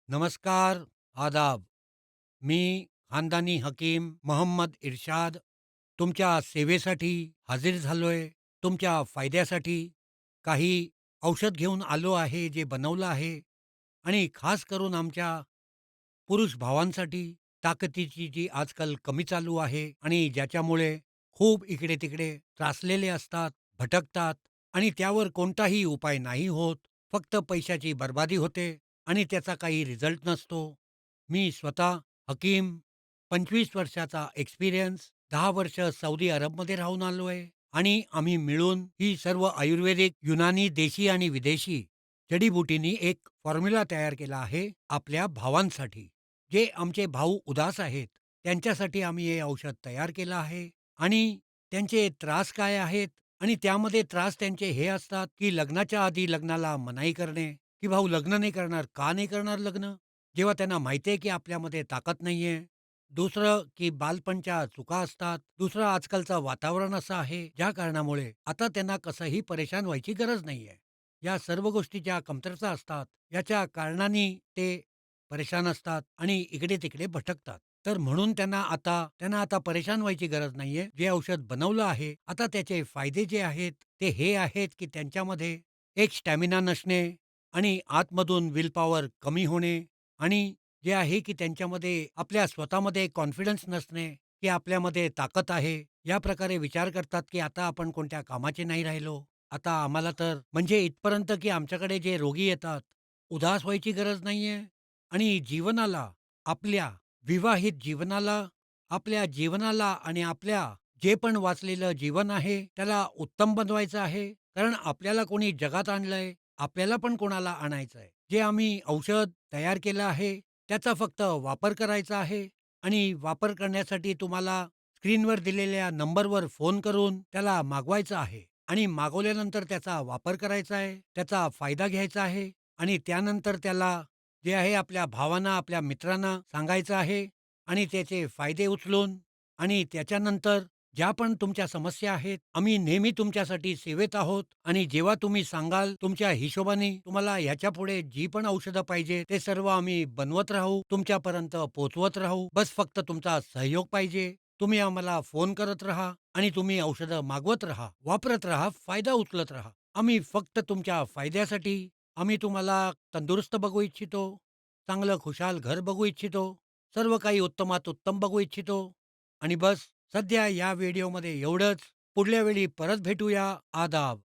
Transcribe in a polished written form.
नमस्कार, आदाब. मी खानदानी हकीम मोहम्मद इर्शाद तुमच्या सेवेसाठी हजर झालोय. तुमच्या फायद्यासाठी काही औषध घेऊन आलो आहे, जे बनवलं आहे आणि खास करून आमच्या पुरुष भावांसाठी ताकदीची जी आजकाल कमी चालू आहे आणि ज्याच्यामुळे खूप इकडे-तिकडे त्रासलेले असतात, भटकतात आणि त्यावर कोणताही उपाय नाही होत. फक्त पैशाची बर्बादी होते आणि त्याचा काही रिझल्ट नसतो. मी स्वतः हकीम, 25 वर्षाचा एक्सपिरियन्स, 10 वर्ष सौदी अरबमध्ये राहून आलो आहे आणि आम्ही मिळून ही सर्व आयुर्वेदिक, युनानी, देशी आणि विदेशी जडीबुटींनी एक फॉर्म्युला तयार केला आहे आपल्या भावांसाठी. जे आमचे भाऊ उदास आहेत, त्यांच्यासाठी आम्ही हे औषध तयार केलं आहे आणि त्यांचे त्रास काय आहेत आणि त्यामध्ये त्रास त्यांचे हे असतात, की लग्नाच्या आधी लग्नाला मनाई करणे, की भाऊ लग्न नाही करणार. का नाही करणार लग्न? जेव्हा त्यांना माहिती आहे, की आपल्यामध्ये ताकद नाहीये. दुसरं, की बालपणच्या चुका असतात. दुसरं, आजकालचं वातावरण असं आहे, ज्या कारणामुळे आता त्यांना कसंही परेशान व्हायची गरज नाहीये. या सर्व गोष्टी ज्या कमतरता असतात, याच्या कारणांनी ते परेशान असतात आणि इकडे-तिकडे भटकतात. तर म्हणून त्यांना आता परेशान व्हायची गरज नाहीये. जे औषध बनवलं आहे, आता त्याचे फायदे जे आहेत, ते हे आहेत, की त्यांच्यामध्ये एक स्टॅमिना नसणे आणि आतमधून विल पॉवर कमी होणे आणि जे आहे, की त्यांच्यामध्ये आपल्या स्वतःमध्ये कॉन्फिडन्स नसणे, की आपल्यामध्ये ताकद आहे. या प्रकारे विचार करतात, की आता आपण कोणत्या कामाचे नाही राहिलो. आता आम्हाला तर म्हणजे इथपर्यंत, की आमच्याकडे जे रोगी येतात, उदास व्हायची गरज नाहीये आणि जीवनाला, आपल्या विवाहित जीवनाला, आपल्या जीवनाला आणि आपल्या जे पण वाचलेलं जीवन आहे, त्याला उत्तम बनवायचं आहे. कारण आपल्याला कोणी जगात आणलंय, आपल्याला पण कोणाला आणायचंय. जे आम्ही औषध तयार केलं आहे, त्याचा फक्त वापर करायचा आहे आणि वापर करण्यासाठी तुम्हाला स्क्रीनवर दिलेल्या नंबरवर फोन करून त्याला मागवायचं आहे आणि मागवल्यानंतर त्याचा वापर करायचा आहे, त्याचा फायदा घ्यायचा आहे आणि त्यानंतर त्याला जे आहे आपल्या भावांना, आपल्या मित्रांना सांगायचं आहे आणि त्याचे फायदे उचलून आणि त्याच्यानंतर ज्या पण तुमच्या समस्या आहेत, आम्ही नेहमी तुमच्यासाठी सेवेत आहोत आणि जेव्हा तुम्ही सांगाल, तुमच्या हिशोबाने तुम्हाला ह्याच्यापुढे जी पण औषधं पाहिजे, ते सर्व आम्ही बनवत राहू, तुमच्यापर्यंत पोहोचवत राहू. बस फक्त तुमचा सहयोग पाहिजे. तुम्ही आम्हाला फोन करत राहा आणि तुम्ही औषधं मागवत राहा, वापरत राहा, फायदा उचलत राहा. आम्ही फक्त तुमच्या फायद्यासाठी आम्ही तुम्हाला तंदुरुस्त बघू इच्छितो, चांगलं खुशाल घर बघू इच्छितो, सर्व काही उत्तमात उत्तम बघू इच्छितो आणि बस सध्या या व्हिडिओमध्ये एवढंच. पुढल्या वेळी परत भेटूया. आदाब.